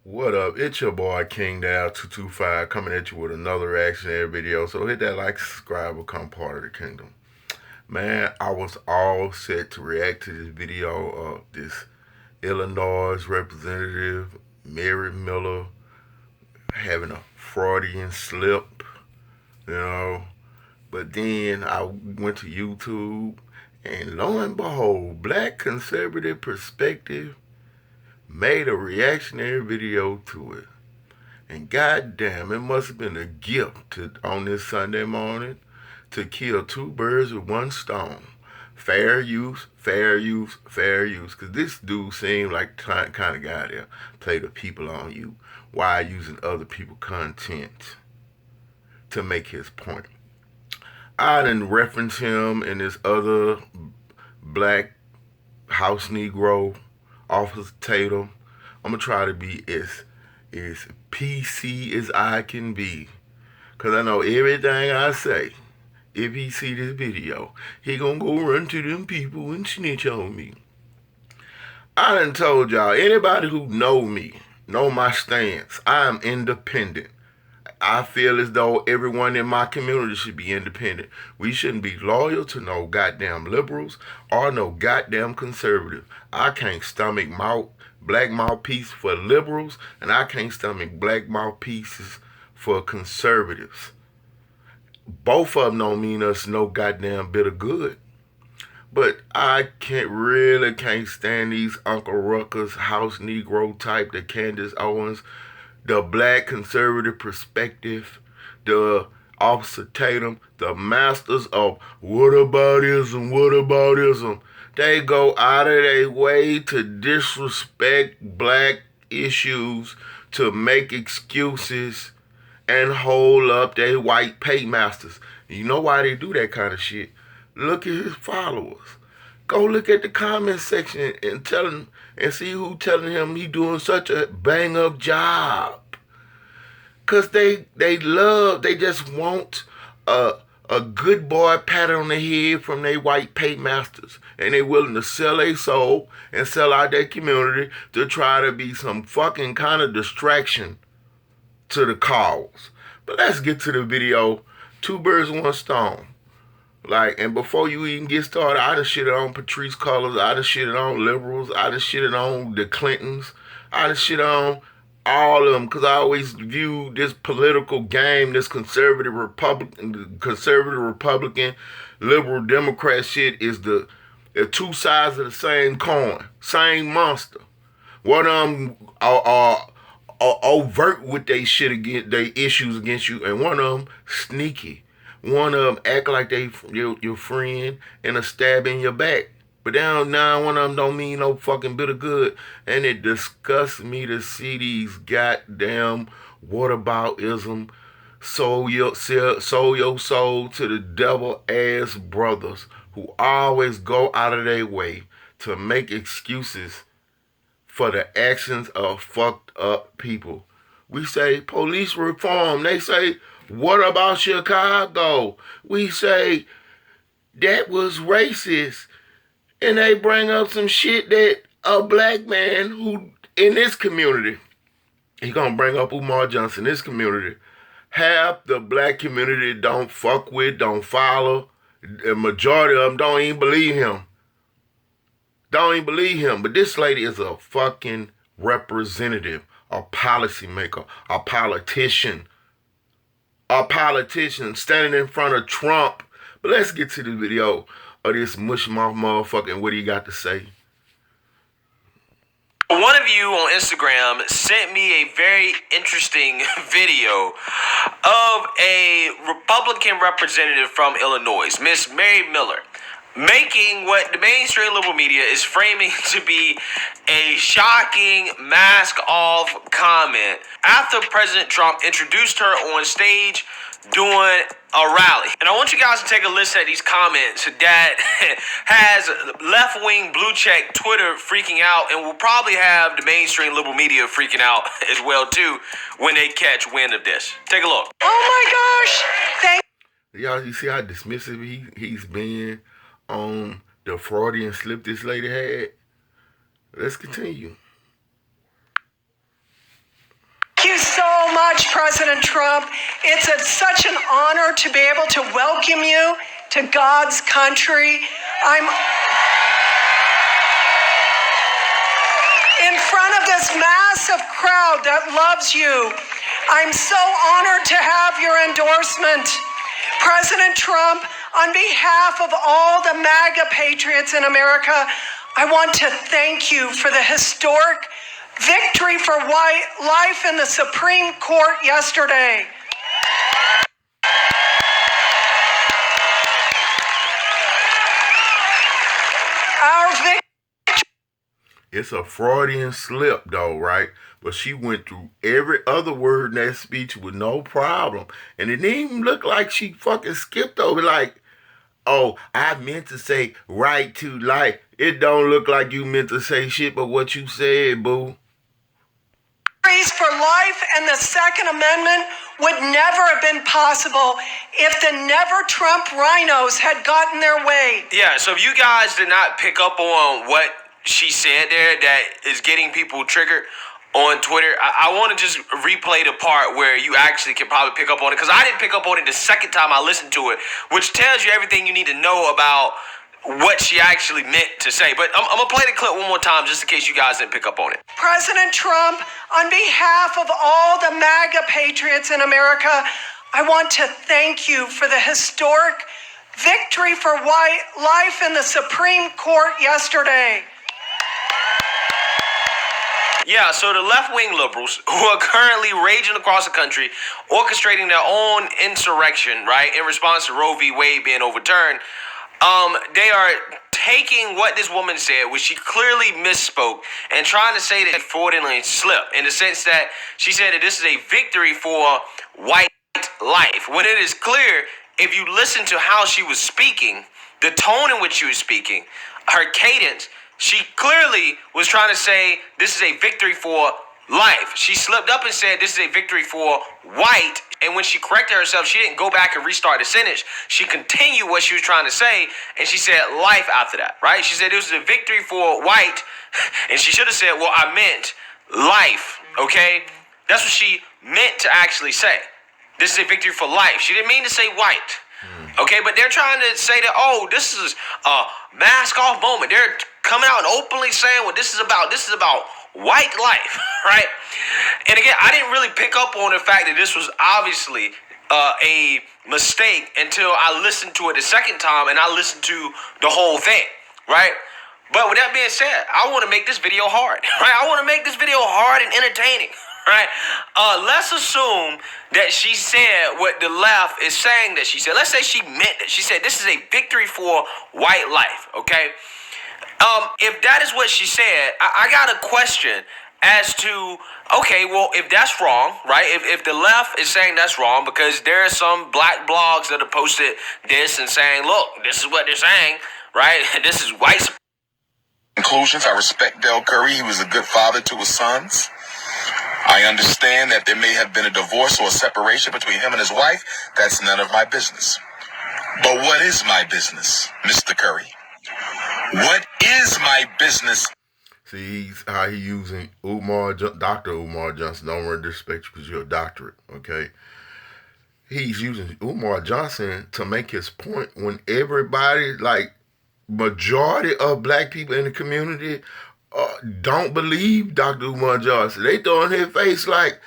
What up? It's your boy King Dow 225 coming at you with another reactionary video. So hit that like, subscribe, become part of the kingdom. Man, I was all set to react to this video of this Illinois representative, Mary Miller, having a Freudian slip, you know. But then I went to YouTube and lo and behold, Black Conservative Perspective made a reactionary video to it. And goddamn, it must have been a gift on this Sunday morning to kill two birds with one stone. Fair use, fair use, fair use. Because this dude seemed like the kind of guy that play the people on you while using other people's content to make his point. I didn't reference him in this other black house Negro, Officer Tatum. I'm going to try to be as PC as I can be. Because I know everything I say, if he see this video, he gonna go run to them people and snitch on me. I done told y'all, anybody who know me, know my stance. I am independent. I feel as though everyone in my community should be independent. We shouldn't be loyal to no goddamn liberals or no goddamn conservative. I can't stomach black mouthpiece for liberals, and I can't stomach black mouthpieces for conservatives. Both of them don't mean us no goddamn bit of good. But I can't stand these Uncle Ruckus, House Negro type, the Candace Owens, the Black Conservative Perspective, the Officer Tatum, the masters of whataboutism. They go out of their way to disrespect black issues, to make excuses, and hold up their white paymasters. You know why they do that kind of shit? Look at his followers. Go look at the comment section and tell him and see who telling him he doing such a bang-up job. Cause they just want a good boy pat on the head from their white paymasters. And they willing to sell their soul and sell out their community to try to be some fucking kind of distraction to the cause. But let's get to the video. Two birds, one stone. And before you even get started, I done shitted on Patrice Cullors, I done shitted on liberals, I done shitted on the Clintons, I done shitted on all of them, because I always view this political game, this conservative Republican, liberal Democrat shit is the two sides of the same coin, same monster. One of them are overt with they shit against they issues against you, and one of them sneaky. One of them act like they your friend and a stab in your back. But now one of them don't mean no fucking bit of good. And it disgusts me to see these goddamn whataboutism, sold your soul to the devil ass brothers who always go out of their way to make excuses for the actions of fucked up people. We say police reform. They say, what about Chicago? We say that was racist. And they bring up some shit that a black man who in this community, he gonna bring up Umar Johnson, this community. Half the black community don't fuck with, don't follow. The majority of them don't even believe him. But this lady is a fucking representative, a policymaker, a politician standing in front of Trump. But let's get to the video of this mushmouth motherfucker and what he got to say. One of you on Instagram sent me a very interesting video of a Republican representative from Illinois, Miss Mary Miller, making what the mainstream liberal media is framing to be a shocking mask-off comment after President Trump introduced her on stage doing a rally. And I want you guys to take a listen at these comments that has left-wing blue check Twitter freaking out, and will probably have the mainstream liberal media freaking out as well too when they catch wind of this. Take a look. Oh my gosh! Y'all, you see how dismissive he's been on the Freudian slip this lady had? Let's continue. you so much, President Trump. It's such an honor to be able to welcome you to God's country. I'm in front of this massive crowd that loves you. I'm so honored to have your endorsement. President Trump, on behalf of all the MAGA patriots in America, I want to thank you for the historic victory for life in the Supreme Court yesterday. Our victory. It's a Freudian slip, though, right? But she went through every other word in that speech with no problem. And it didn't even look like she fucking skipped over, like, oh, I meant to say right to life. It don't look like you meant to say shit but what you said, boo. For life and the Second Amendment would never have been possible if the Never Trump rhinos had gotten their way. Yeah, so if you guys did not pick up on what she said there that is getting people triggered on Twitter, I want to just replay the part where you actually can probably pick up on it, because I didn't pick up on it the second time I listened to it, which tells you everything you need to know about what she actually meant to say. But I'm going to play the clip one more time just in case you guys didn't pick up on it. President Trump, on behalf of all the MAGA patriots in America, I want to thank you for the historic victory for life in the Supreme Court yesterday. Yeah, so the left-wing liberals who are currently raging across the country, orchestrating their own insurrection, right, in response to Roe v. Wade being overturned, they are taking what this woman said, which she clearly misspoke, and trying to say that it fraudulently slipped, in the sense that she said that this is a victory for white life. When it is clear, if you listen to how she was speaking, the tone in which she was speaking, her cadence, she clearly was trying to say this is a victory for life. She slipped up and said this is a victory for white, and when she corrected herself, she didn't go back and restart the sentence. She continued what she was trying to say, and she said life after that, right? She said this was a victory for white, and she should have said, well, I meant life, okay? That's what she meant to actually say. This is a victory for life. She didn't mean to say white. Okay, but they're trying to say that, oh, this is a mask off moment. They're coming out and openly saying what this is about. This is about white life, right? And again, I didn't really pick up on the fact that this was obviously a mistake until I listened to it the second time and I listened to the whole thing, right? But with that being said, I want to make this video hard, right? I want to make this video hard and entertaining, right? Let's assume that she said what the left is saying that she said. Let's say she meant it. She said this is a victory for white life, okay? If that is what she said, I got a question as to, okay, well, if that's wrong, right? If the left is saying that's wrong, because there are some black blogs that have posted this and saying, look, this is what they're saying, right? This is white supremacy. Conclusions. I respect Del Curry. He was a good father to his sons. I understand that there may have been a divorce or a separation between him and his wife. That's none of my business. But what is my business, Mr. Curry? What is my business? See how he using Dr. Umar Johnson. Don't really disrespect you because you're a doctorate, okay? He's using Umar Johnson to make his point when everybody, like, majority of black people in the community don't believe Dr. Umar Johnson. They throw in his face like,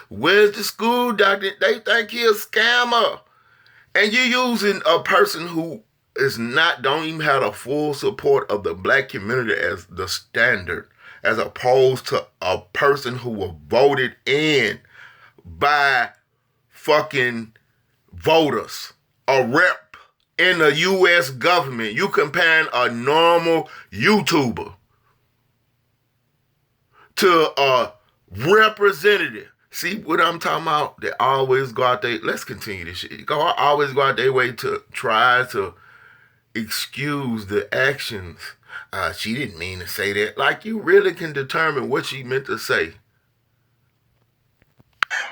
where's the school doctor? They think he a scammer. And you're using a person who is not, don't even have the full support of the black community as the standard, as opposed to a person who was voted in by fucking voters, a rep in the U.S. government. You comparing a normal YouTuber to a representative. See what I'm talking about? They always go out there. Let's continue this shit. Always go out their way to try to excuse the actions. She didn't mean to say that. Like, you really can determine what she meant to say.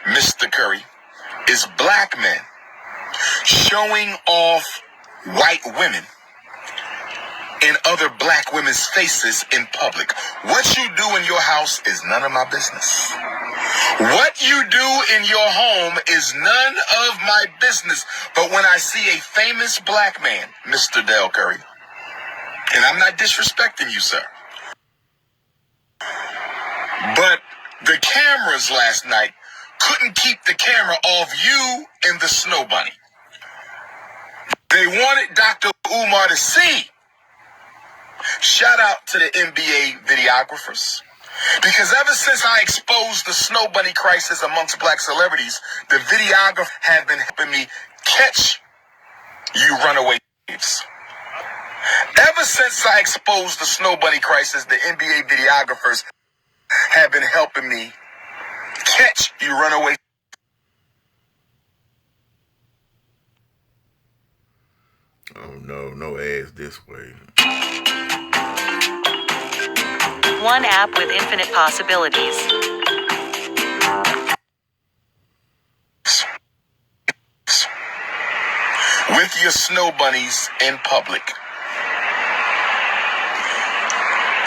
Mr. Curry, is black men showing off white women in other black women's faces in public. What you do in your house is none of my business. What you do in your home is none of my business. But when I see a famous black man, Mr. Del Curry, and I'm not disrespecting you, sir, but the cameras last night couldn't keep the camera off you and the snow bunny. They wanted Dr. Umar to see. Shout out to the NBA videographers. Because ever since I exposed the snow bunny crisis amongst black celebrities, the videographers have been helping me catch you runaway slaves. Ever since I exposed the snow bunny crisis, the NBA videographers have been helping me catch you runaway. Oh no, no ads this way. One app with infinite possibilities. With your snow bunnies in public.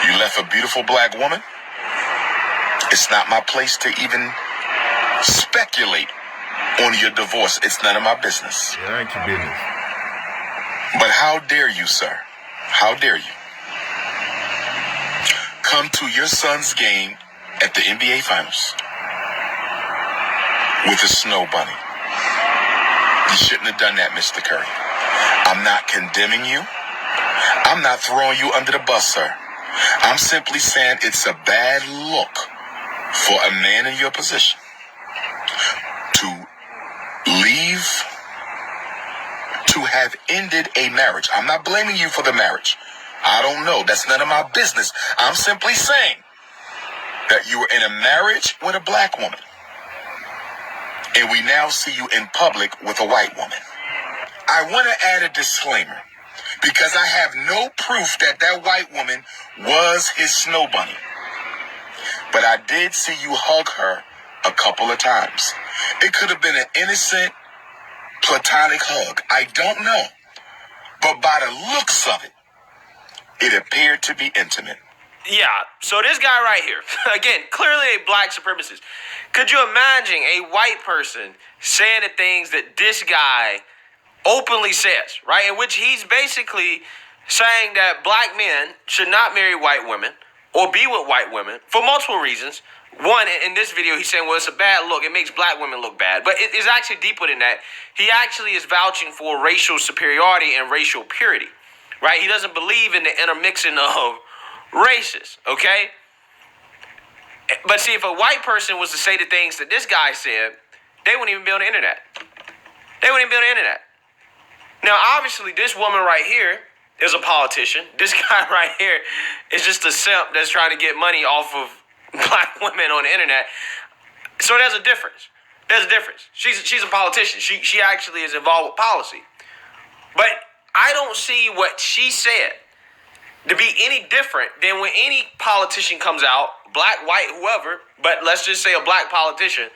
You left a beautiful black woman. It's not my place to even speculate on your divorce. It's none of my business. Yeah, ain't your business. But how dare you, sir? How dare you come to your son's game at the NBA Finals with a snow bunny? You shouldn't have done that, Mr. Curry. I'm not condemning you. I'm not throwing you under the bus, sir. I'm simply saying it's a bad look for a man in your position to leave, to have ended a marriage. I'm not blaming you for the marriage. I don't know. That's none of my business. I'm simply saying that you were in a marriage with a black woman, and we now see you in public with a white woman. I want to add a disclaimer, because I have no proof that that white woman was his snow bunny. But I did see you hug her a couple of times. It could have been an innocent, platonic hug. I don't know. But by the looks of it, it appeared to be intimate. Yeah, so this guy right here, again, clearly a black supremacist. Could you imagine a white person saying the things that this guy openly says, right? In which he's basically saying that black men should not marry white women or be with white women for multiple reasons. One, in this video, he's saying, well, it's a bad look. It makes black women look bad. But it is actually deeper than that. He actually is vouching for racial superiority and racial purity, right? He doesn't believe in the intermixing of races, okay? But see, if a white person was to say the things that this guy said, they wouldn't even be on the internet. They wouldn't even be on the internet. Now, obviously, this woman right here is a politician. This guy right here is just a simp that's trying to get money off of black women on the internet. So there's a difference. There's a difference. She's a politician. She actually is involved with policy. But I don't see what she said to be any different than when any politician comes out, black, white, whoever, but let's just say a black politician,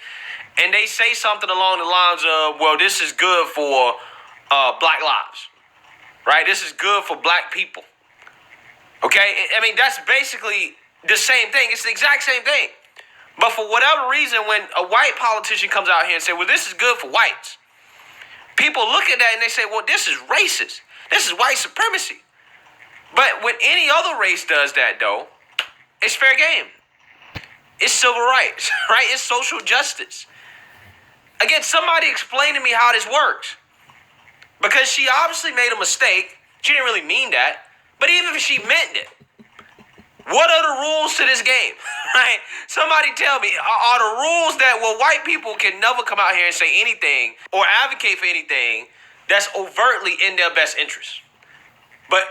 and they say something along the lines of, well, this is good for black lives, right? This is good for black people. Okay? I mean, that's basically the same thing. It's the exact same thing. But for whatever reason, when a white politician comes out here and say, well, this is good for whites, people look at that and they say, well, this is racist. This is white supremacy. But when any other race does that, though, it's fair game. It's civil rights, right? It's social justice. Again, somebody explain to me how this works. Because she obviously made a mistake. She didn't really mean that. But even if she meant it, what are the rules to this game, right? Somebody tell me, are the rules that, well, white people can never come out here and say anything or advocate for anything that's overtly in their best interest? But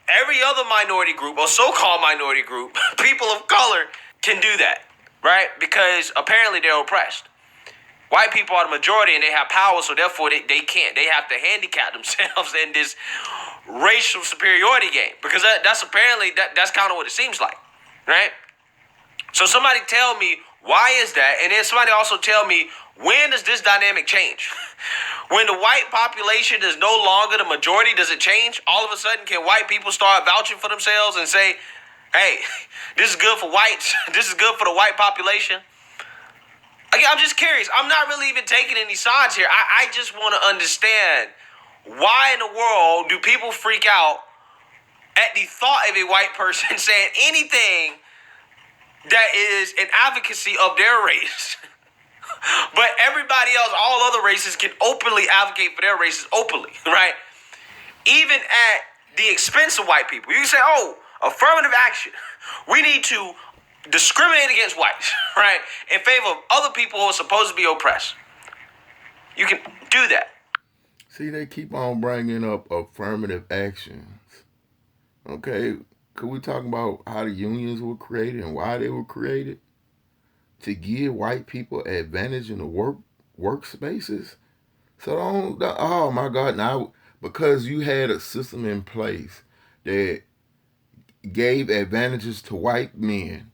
every other minority group or so-called minority group, people of color, can do that, right? Because apparently they're oppressed. White people are the majority and they have power, so therefore they can't. They have to handicap themselves in this racial superiority game. Because that's apparently, that's kind of what it seems like, right? So somebody tell me, why is that? And then somebody also tell me, when does this dynamic change? When the white population is no longer the majority, does it change? All of a sudden, can white people start vouching for themselves and say, hey, this is good for whites. This is good for the white population. Again, I'm just curious. I'm not really even taking any sides here. I just want to understand why in the world do people freak out at the thought of a white person saying anything that is an advocacy of their race. But everybody else, all other races, can openly advocate for their races openly, right? Even at the expense of white people. You can say, oh, affirmative action. We need to discriminate against whites, right? In favor of other people who are supposed to be oppressed. You can do that. See, they keep on bringing up affirmative actions. Okay, could we talk about how the unions were created and why they were created? To give white people advantage in the workspaces. So oh my God, now because you had a system in place that gave advantages to white men,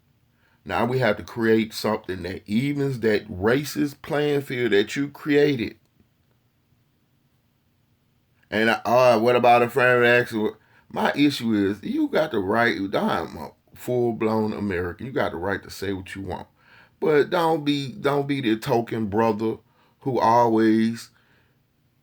now we have to create something that evens that racist playing field that you created. And what about affirmative action? My issue is you got the right. I'm a full-blown American. You got the right to say what you want, but don't be the token brother who always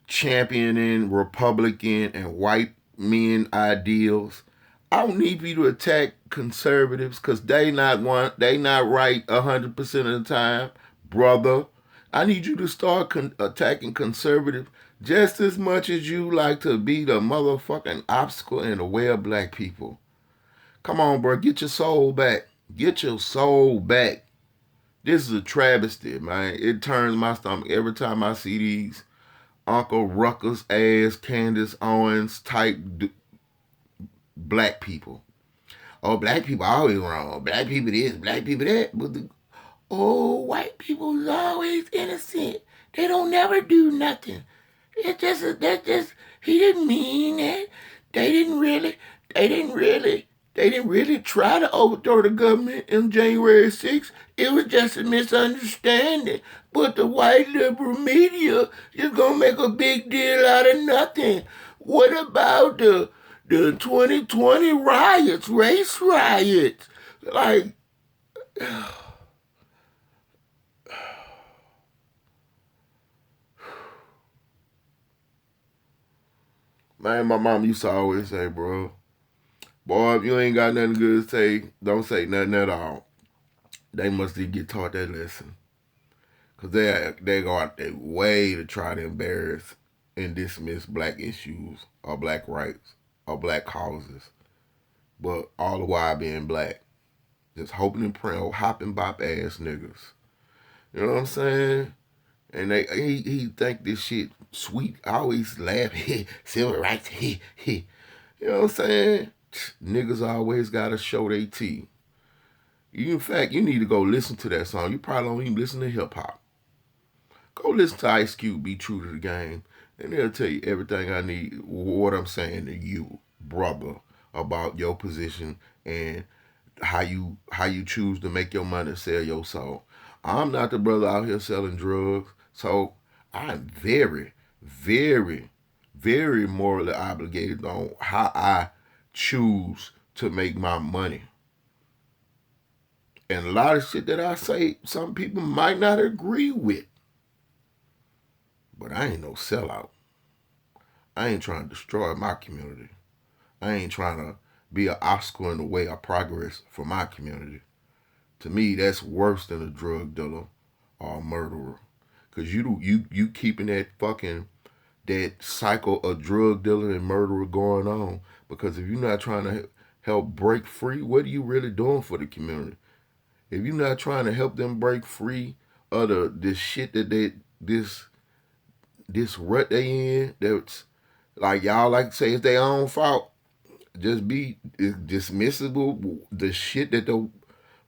championing Republican and white men ideals. I don't need you to attack conservatives because they not right 100% of the time, brother. I need you to start attacking conservatives just as much as you like to be the motherfucking obstacle in the way of black people. Come on, bro. Get your soul back. Get your soul back. This is a travesty, man. It turns my stomach every time I see these Uncle Ruckus ass Candace Owens type black people. Oh, black people always wrong. Black people this, black people that. But white people is always innocent. They don't never do nothing. That's just, he didn't mean that. They didn't really try to overthrow the government on January 6th. It was just a misunderstanding. But the white liberal media is going to make a big deal out of nothing. What about the 2020 riots, race riots? Like, man, my mom used to always say, bro, boy, if you ain't got nothing good to say, don't say nothing at all. They must get taught that lesson. Because they go out their way to try to embarrass and dismiss black issues or black rights or black causes. But all the while being black. Just hoping and praying, hopping bop ass niggas. You know what I'm saying? And he think this shit sweet. I always laugh. Civil rights. You know what I'm saying? Niggas always gotta show their teeth. In fact, you need to go listen to that song. You probably don't even listen to hip hop. Go listen to Ice Cube, Be True to the Game, and they'll tell you everything I need, what I'm saying to you, brother, about your position and how you choose to make your money, sell your soul. I'm not the brother out here selling drugs, so I'm very, very, very morally obligated on how I choose to make my money. And a lot of shit that I say, some people might not agree with. But I ain't no sellout. I ain't trying to destroy my community. I ain't trying to be an obstacle in the way of progress for my community. To me, that's worse than a drug dealer or a murderer. Because you keeping that cycle of drug dealer and murderer going on. Because if you're not trying to help break free, what are you really doing for the community? If you're not trying to help them break free of this shit that this rut they in, that's like y'all like to say it's their own fault. Just be dismissible the shit that the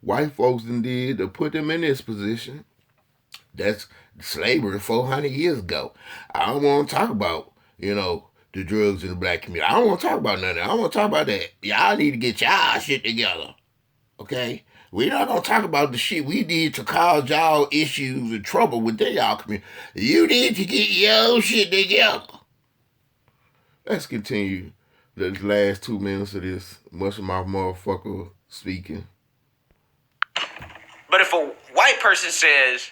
white folks did to put them in this position. That's slavery 400 years ago. I don't want to talk about, the drugs in the black community. I don't want to talk about none of that. I don't want to talk about that. Y'all need to get y'all shit together. Okay? We're not going to talk about the shit we did to cause y'all issues and trouble within y'all community. You need to get your shit together. Let's continue the last 2 minutes of this muscle mouth motherfucker speaking. But if a white person says,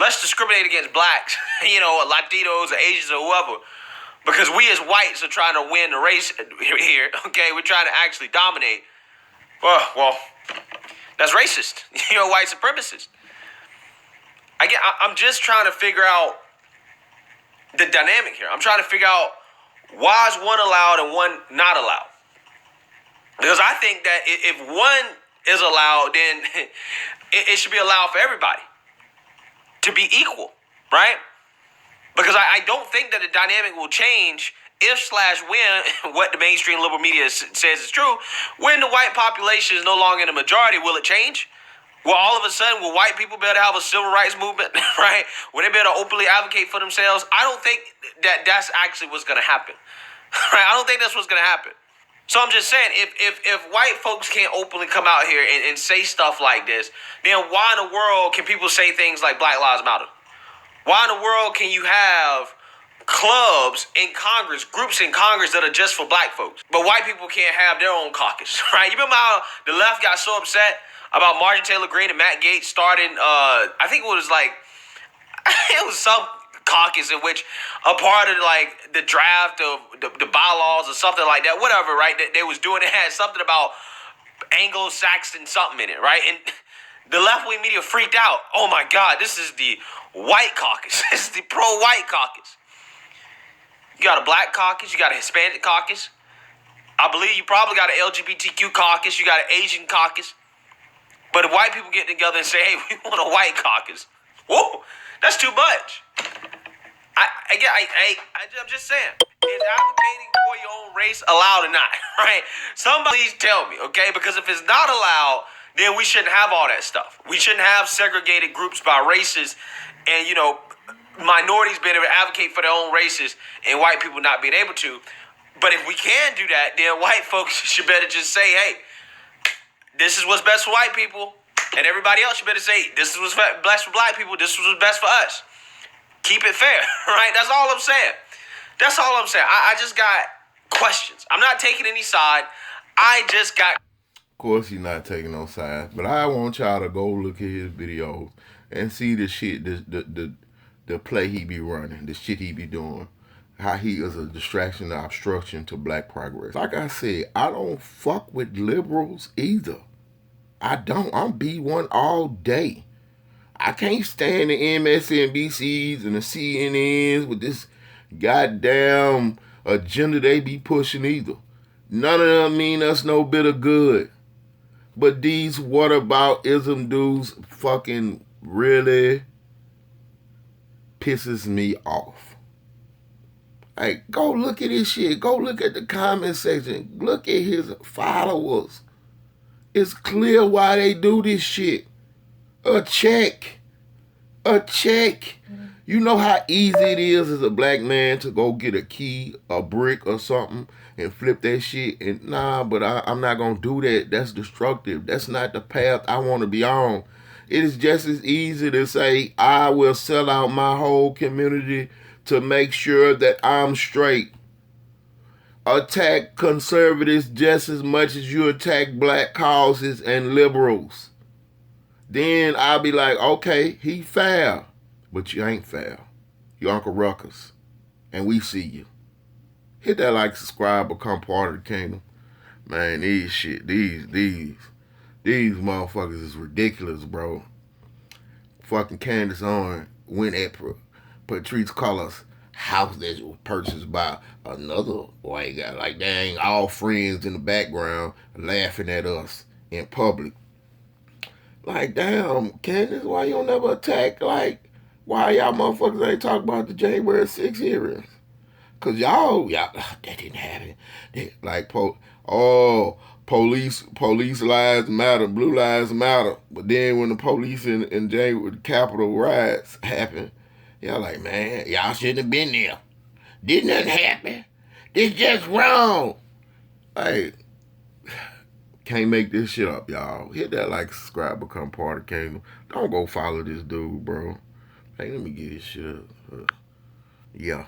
let's discriminate against blacks, Latinos or Asians or whoever, because we as whites are trying to win the race here, okay? We're trying to actually dominate. Well, that's racist. White supremacist. I'm just trying to figure out the dynamic here. I'm trying to figure out why is one allowed and one not allowed. Because I think that if one is allowed, then it should be allowed for everybody to be equal, right? Because I don't think that the dynamic will change if/when what the mainstream liberal media says is true. When the white population is no longer in the majority, will it change? Well, all of a sudden, will white people be able to have a civil rights movement, right? Will they be able to openly advocate for themselves? I don't think that that's actually what's going to happen, right? I don't think that's what's going to happen. So I'm just saying, if white folks can't openly come out here and say stuff like this, then why in the world can people say things like Black Lives Matter? Why in the world can you have clubs in Congress, groups in Congress that are just for black folks, but white people can't have their own caucus, right? You remember how the left got so upset about Marjorie Taylor Greene and Matt Gaetz starting, I think it was some caucus in which a part of the draft of the bylaws or something like that, whatever, right? That they was doing, it had something about Anglo-Saxon something in it, right? And the left-wing media freaked out. Oh my God, this is the white caucus. This is the pro-white caucus. You got a black caucus, you got a Hispanic caucus. I believe you probably got an LGBTQ caucus, you got an Asian caucus. But if white people get together and say, hey, we want a white caucus, whoa, that's too much. I'm just saying, is advocating for your own race allowed or not, right? Somebody please tell me, okay? Because if it's not allowed, then we shouldn't have all that stuff. We shouldn't have segregated groups by races and, minorities being able to advocate for their own races and white people not being able to. But if we can do that, then white folks should better just say, hey, this is what's best for white people. And everybody else should better say, this is what's best for black people. This is what's best for us. Keep it fair, right? That's all I'm saying. That's all I'm saying. I just got questions. I'm not taking any side. I just got... Of course he's not taking no sides, but I want y'all to go look at his videos and see the shit, the play he be running, the shit he be doing, how he is a distraction and obstruction to black progress. Like I said, I don't fuck with liberals either. I don't. I'm B1 all day. I can't stand the MSNBCs and the CNNs with this goddamn agenda they be pushing either. None of them mean us no bit of good. But these whataboutism dudes fucking really pisses me off. Like, go look at this shit. Go look at the comment section. Look at his followers. It's clear why they do this shit. A check. You know how easy it is as a black man to go get a key, a brick or something and flip that shit. And but I'm not going to do that. That's destructive. That's not the path I want to be on. It is just as easy to say, I will sell out my whole community to make sure that I'm straight. Attack conservatives just as much as you attack black causes and liberals. Then I'll be like, okay, he foul. But you ain't foul. You Uncle Ruckus. And we see you. Hit that like, subscribe, become part of the kingdom. Man, these motherfuckers is ridiculous, bro. Fucking Candace Owens went at Patrice Cullors' house that was purchased by another white guy. Like, they ain't all friends in the background laughing at us in public. Like, damn, Candace, why you don't never attack? Like, why y'all motherfuckers ain't talk about the January 6th hearings? Because y'all, that didn't happen. Police lives matter, blue lives matter. But then when the police and the Capitol riots happen, y'all like, man, y'all shouldn't have been there. Didn't nothing happen. This just wrong. Like, can't make this shit up, y'all. Hit that like, subscribe, become part of the kingdom. Don't go follow this dude, bro. Hey, let me get this shit up. Yeah.